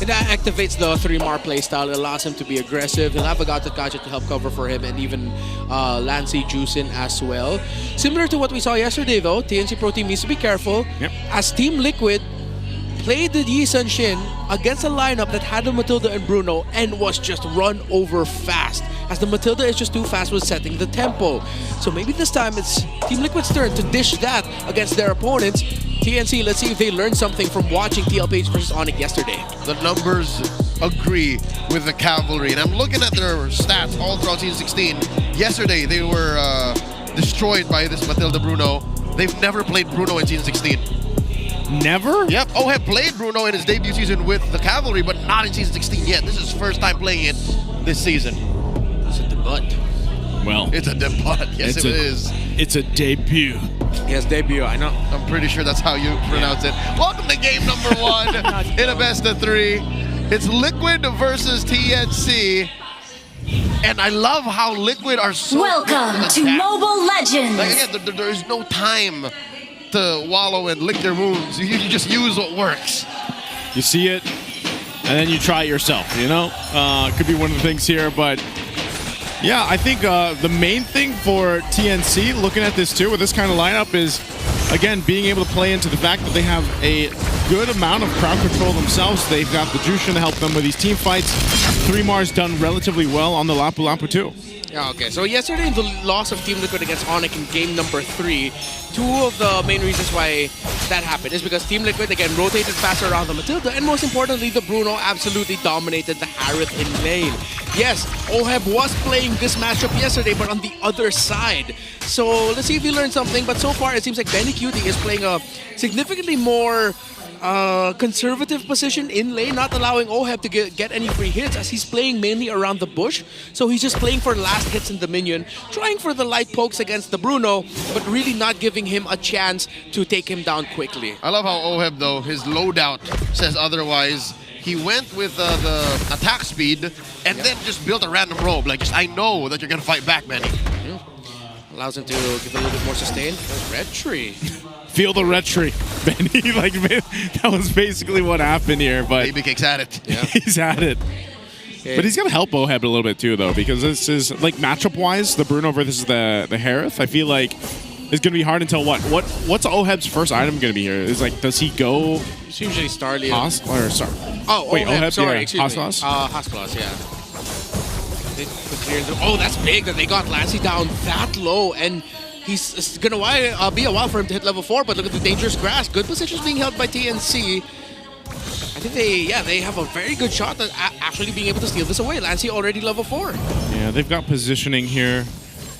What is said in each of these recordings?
And that activates the 3-mar playstyle. It allows him to be aggressive. He'll have a Gacha to help cover for him, and even Lancey juice in as well. Similar to what we saw yesterday, though, TNC Pro Team needs to be careful. Yep. As Team Liquid played the Yi Sun Shin against a lineup that had the Matilda and Bruno and was just run over fast, as the Matilda is just too fast with setting the tempo. So maybe this time it's Team Liquid's turn to dish that against their opponents. TNC, let's see if they learned something from watching Tlph versus Onyx yesterday. The numbers agree with the Cavalry, and I'm looking at their stats all throughout Season 16. Yesterday, they were destroyed by this Matilda Bruno. They've never played Bruno in Season 16. Never? Yep, Oheb played Bruno in his debut season with the Cavalry, but not in Season 16 yet. This is his first time playing it this season. It's a debut. Well, It's a debut. Yes, it is. It's a debut. Yes, debut, I know. I'm pretty sure that's how you pronounce it. Welcome to game number 1 in a best of 3. It's Liquid versus TNC. And I love how Liquid are so Welcome to Mobile Legends. Like, again, there is no time to wallow and lick their wounds. You just use what works. You see it, and then you try it yourself, you know? Could be one of the things here, but yeah, I think the main thing for TNC, looking at this too, with this kind of lineup is, again, being able to play into the fact that they have a good amount of crowd control themselves. They've got the Jushin to help them with these team fights. 3Mar's done relatively well on the Lapu Lapu too. Yeah, okay. So yesterday, the loss of Team Liquid against Onyx in game number 3, two of the main reasons why that happened is because Team Liquid, again, rotated faster around the Matilda, and most importantly, the Bruno absolutely dominated the Harith in lane. Yes, Oheb was playing this matchup yesterday, but on the other side. So let's see if he learned something, but so far it seems like Benny Cutie is playing a significantly more conservative position in lane, not allowing Oheb to get any free hits, as he's playing mainly around the bush. So he's just playing for last hits in the minion, trying for the light pokes against the Bruno, but really not giving him a chance to take him down quickly. I love how Oheb, though, his loadout says otherwise. He went with the attack speed and then just built a random robe. Like, just, I know that you're going to fight back, Benny. Allows him to give a little bit more sustain. Red tree. Feel the red tree, Benny. Like, that was basically what happened here, but Baby Cake's at it. Yeah. he's at it. Okay. But he's going to help Oheb a little bit too, though, because this is, like, matchup-wise, the Bruno versus the Harith, I feel like it's going to be hard until what's Oheb's first item going to be here? Is like, does he go It's usually Starly. or sorry. Oh, wait, Oheb, sorry, yeah, excuse me. Hosplas? Hosplas, yeah. Oh, that's big that they got Lancey down that low, and it's gonna be a while for him to hit level 4, but look at the dangerous grass. Good positions being held by TNC. I think they have a very good shot at actually being able to steal this away. Lancey already level 4. Yeah, they've got positioning here.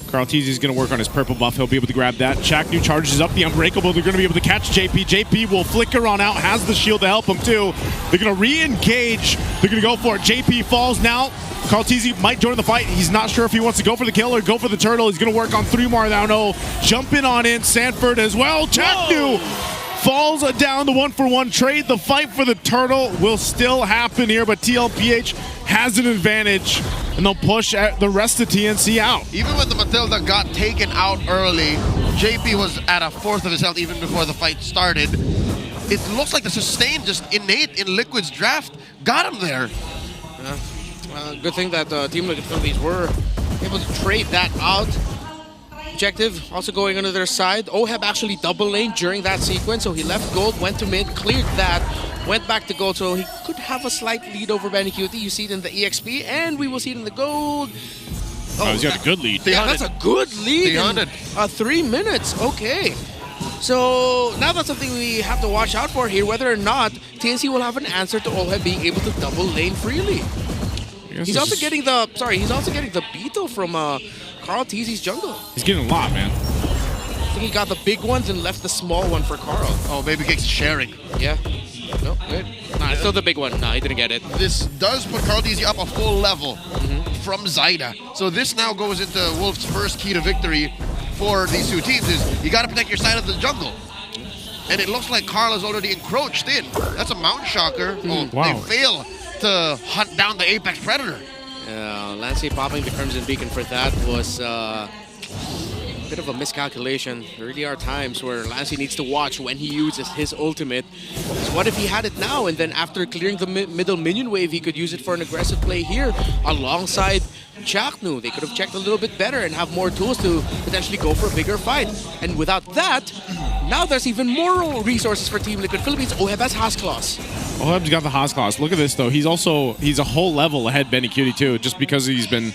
Carl Teasy's going to work on his purple buff. He'll be able to grab that. Chaknu charges up the Unbreakable. They're going to be able to catch JP. JP will flicker on out, has the shield to help him too. They're going to re-engage. They're going to go for it. JP falls now. Carl Teasy might join the fight. He's not sure if he wants to go for the kill or go for the turtle. He's going to work on 3Mar now. No, jumping on in. Sanford as well. Chaknu falls down the 1-for-1 trade. The fight for the turtle will still happen here, but Tlph has an advantage, and they'll push the rest of TNC out. Even when the Matilda got taken out early, JP was at a fourth of his health even before the fight started. It looks like the sustain, just innate in Liquid's draft, got him there. Good thing that Team Liquid Philippines were able to trade that out. Objective also going under their side. Oheb actually double lane during that sequence, so he left gold, went to mid, cleared that, went back to gold, so he could have a slight lead over Benny Cutie. You see it in the EXP, and we will see it in the gold. Oh, he's got a good lead. Yeah, that's a good lead. 300. 3 minutes. Okay. So now that's something we have to watch out for here, whether or not TNC will have an answer to Oheb being able to double lane freely. He's also getting the beetle from Carl Teasy's jungle. He's getting a lot, man. I think he got the big ones and left the small one for Carl. Oh, Baby Cake's sharing. Yeah. No, good. Nah, it's still the big one. Nah, he didn't get it. This does put Carl Teasy up a full level from Zyda. So this now goes into Wolf's first key to victory for these two teams is you got to protect your side of the jungle. And it looks like Carl is already encroached in. That's a Mount Shocker. Oh, wow. They fail to hunt down the Apex Predator. Lancey popping the Crimson Beacon for that was bit of a miscalculation. There really are times where Lancy needs to watch when he uses his ultimate. So what if he had it now, and then after clearing the middle minion wave, he could use it for an aggressive play here alongside Chaknu. They could have checked a little bit better and have more tools to potentially go for a bigger fight. And without that, now there's even more resources for Team Liquid Philippines. Oheb has Haas-Claws. Oheb's got the Haas-Claws. Look at this, though. He's a whole level ahead Benny Cutie, too, just because he's been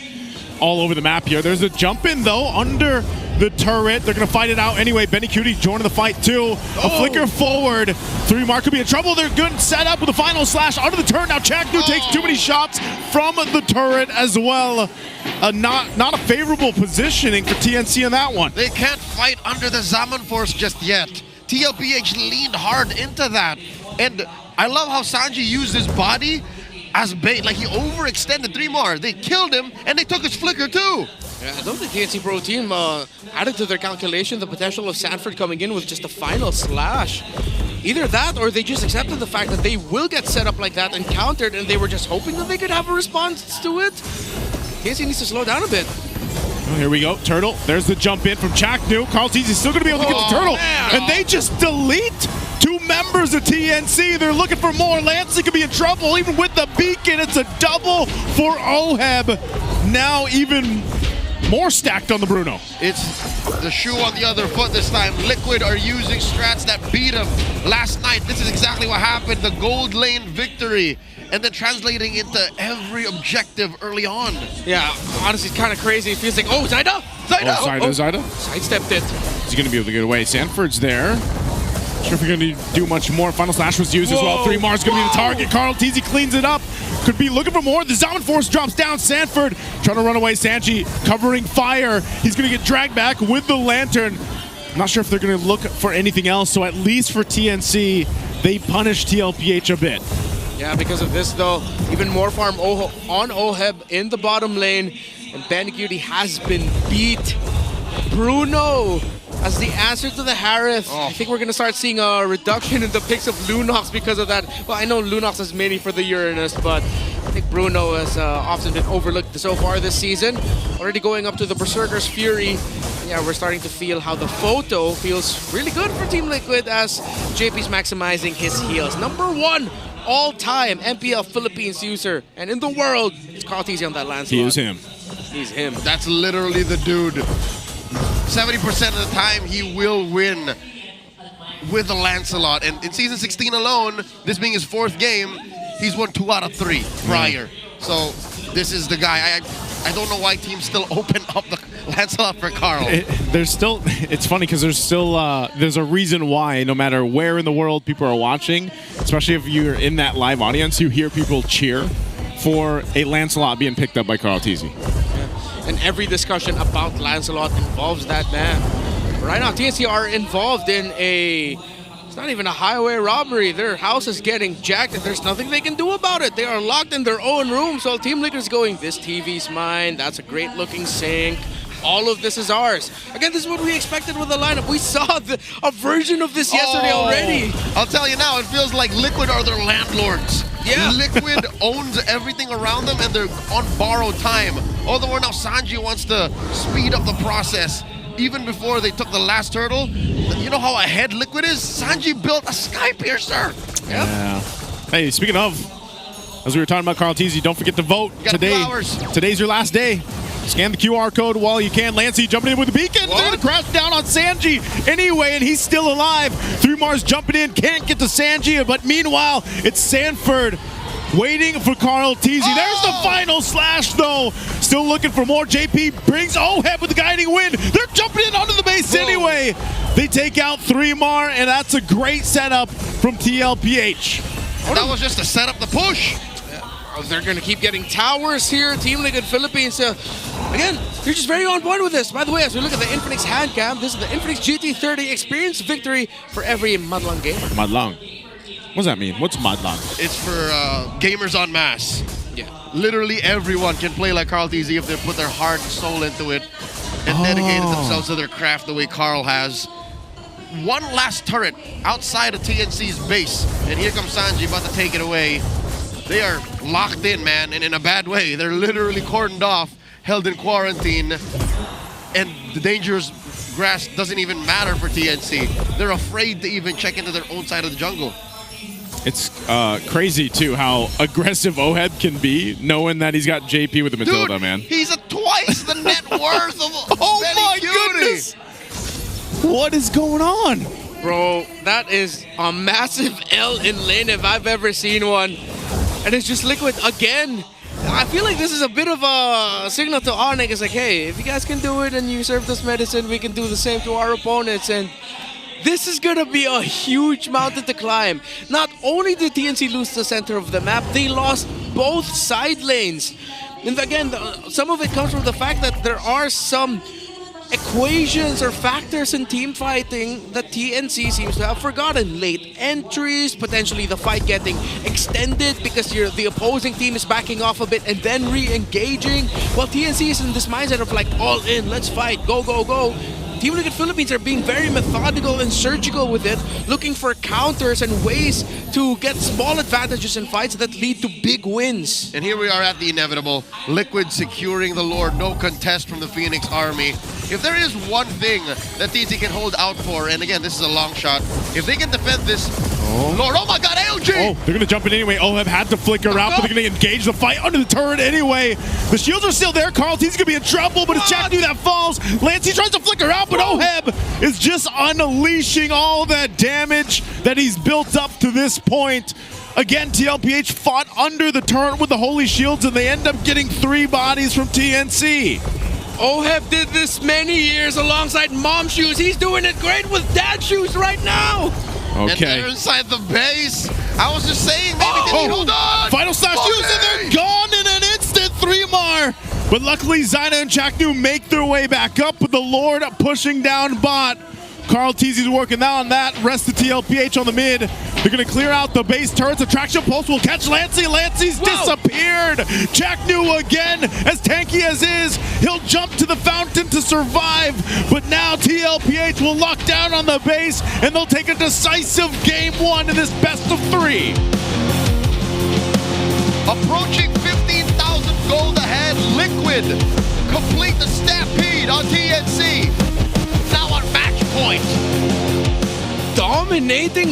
all over the map here. There's a jump in, though, under the turret. They're going to fight it out anyway. Benny Cutie joining the fight, too. A flicker forward. 3mar could be in trouble. They're good set up with the final slash under the turret. Now Chaknu takes too many shots from the turret as well. Not a favorable positioning for TNC in that one. They can't fight under the Zaman Force just yet. Tlph leaned hard into that. And I love how Sanji used his body as bait. Like, he overextended 3mar. They killed him, and they took his flicker too. Yeah, I don't think the TNC Pro team added to their calculation the potential of Sanford coming in with just a final slash. Either that, or they just accepted the fact that they will get set up like that and countered, and they were just hoping that they could have a response to it. TNC needs to slow down a bit. Oh, here we go. Turtle. There's the jump in from Chaknu. Carlteezy's still going to be able to get the turtle. Man. And they just delete two members of TNC. They're looking for more. Lancey could be in trouble. Even with the beacon, it's a double for Oheb. Now even more stacked on the Bruno. It's the shoe on the other foot this time. Liquid are using strats that beat them last night. This is exactly what happened. The gold lane victory. And then translating into every objective early on. Yeah, honestly, it's kind of crazy. It feels like, oh, Zyda! Zyda! Oh, Zyda. Sidestepped it. He's going to be able to get away. Sanford's there. Not sure if we're going to do much more. Final Slash was used as well. 3mar's going to be the target. Carltezy cleans it up. Could be looking for more. The Zaman Force drops down. Sanford trying to run away. Sanji covering fire. He's going to get dragged back with the lantern. Not sure if they're going to look for anything else. So at least for TNC, they punish Tlph a bit. Yeah, because of this, though, even more farm on Oheb in the bottom lane, and Benny Cutie has been beat. Bruno as the answer to the Harith. I think we're going to start seeing a reduction in the picks of Lunox because of that. Well, I know Lunox is many for the Uranus, but I think Bruno has often been overlooked so far this season. Already going up to the Berserker's Fury. Yeah, we're starting to feel how the photo feels really good for Team Liquid as JP's maximizing his heals. #1 all-time MPL Philippines user, and in the world, it's Carltezy on that Lancelot. He is him. He's him. That's literally the dude. 70% of the time, he will win with the Lancelot. And in Season 16 alone, this being his 4th game, he's won 2 out of 3 prior. So this is the guy. I don't know why teams still open up the Lancelot for Carl. It's funny because there's a reason why no matter where in the world people are watching, especially if you're in that live audience, you hear people cheer for a Lancelot being picked up by Carltezy. Yeah. And every discussion about Lancelot involves that man. Right now, TNC are involved in it's not even a highway robbery. Their house is getting jacked and there's nothing they can do about it. They are locked in their own rooms while Team Liquid is going, this TV's mine, that's a great looking sink. All of this is ours. Again, this is what we expected with the lineup. We saw a version of this yesterday already. I'll tell you now, it feels like Liquid are their landlords. Yeah. Liquid owns everything around them and they're on borrowed time. Although now Sanji wants to speed up the process. Even before they took the last turtle, you know how ahead Liquid is? Sanji built a Sky Piercer. Yep. Yeah. Hey, speaking of, as we were talking about Carltezy, don't forget to vote today. Today's your last day. Scan the QR code while you can. Lancey jumping in with the beacon. They're going to crash down on Sanji anyway, and he's still alive. 3mar's jumping in, can't get to Sanji, but meanwhile, it's Sanford waiting for Carltezy. There's the final slash, though. Still looking for more. JP brings Oheb with the guiding wind. They're jumping in onto the base anyway. They take out 3mar, and that's a great setup from Tlph. That was just to set up the push. They're going to keep getting towers here. Team Liquid Philippines, again, you're just very on point with this. By the way, as we look at the Infinix hand cam, this is the Infinix GT30 experience victory for every Madlang gamer. Madlang. What does that mean? What's Madlang? It's for gamers en masse. Yeah. Literally everyone can play like Carltezy if they put their heart and soul into it and dedicated themselves to their craft the way Carl has. One last turret outside of TNC's base, and here comes Sanji about to take it away. They are locked in, man, and in a bad way. They're literally cordoned off, held in quarantine. and the dangerous grass doesn't even matter for TNC. They're afraid to even check into their own side of the jungle. It's crazy, too, how aggressive Oheb can be, knowing that he's got JP with the Matilda, Dude, man. He's twice the net worth of Oh Benny my Cutie. goodness! What is going on? Bro, that is a massive L in lane if I've ever seen one. And it's just Liquid again. I feel like this is a bit of a signal to Onyx. It's like, hey, if you guys can do it and you serve this medicine, we can do the same to our opponents. And this is going to be a huge mountain to climb. Not only did TNC lose the center of the map, they lost both side lanes. And again, some of it comes from the fact that there are some equations or factors in team fighting that TNC seems to have forgotten. Late entries, potentially the fight getting extended because the opposing team is backing off a bit and then re-engaging, while TNC is in this mindset of like, all in, let's fight, go, go, go. Team Liquid Philippines are being very methodical and surgical with it, looking for counters and ways to get small advantages in fights that lead to big wins. And here we are at the inevitable. Liquid securing the Lord, no contest from the Phoenix Army. If there is one thing that TNC can hold out for, and again, this is a long shot, if they can defend this Lord, oh my god, AOG! Oh, they're going to jump in anyway. Oheb had to flicker out, but they're going to engage the fight under the turret anyway. The shields are still there. Carl T's going to be in trouble, but it's Jack New that falls. Lancey tries to flicker out, but Oheb is just unleashing all that damage that he's built up to this point. Again, Tlph fought under the turret with the Holy Shields, and they end up getting 3 bodies from TNC. Oheb did this many years alongside Momshoes. He's doing it great with Dad Shoes right now. And Okay. they're inside the base. I was just saying, maybe they hold on. Final slash use, and they're gone in an instant. 3-mar. But luckily, Zyna and Chaknu make their way back up with the Lord pushing down bot. Carl Teasy's working on that. Rest of Tlph on the mid. They're going to clear out the base turrets. Attraction Pulse will catch Lancey. Lancey's disappeared. Chaknu again, as tanky as is. He'll jump to the fountain to survive. But now Tlph will lock down on the base, and they'll take a decisive game 1 in this best of 3. Approaching 15,000 gold ahead. Liquid complete the stampede on TNC. Now on match point. Dominating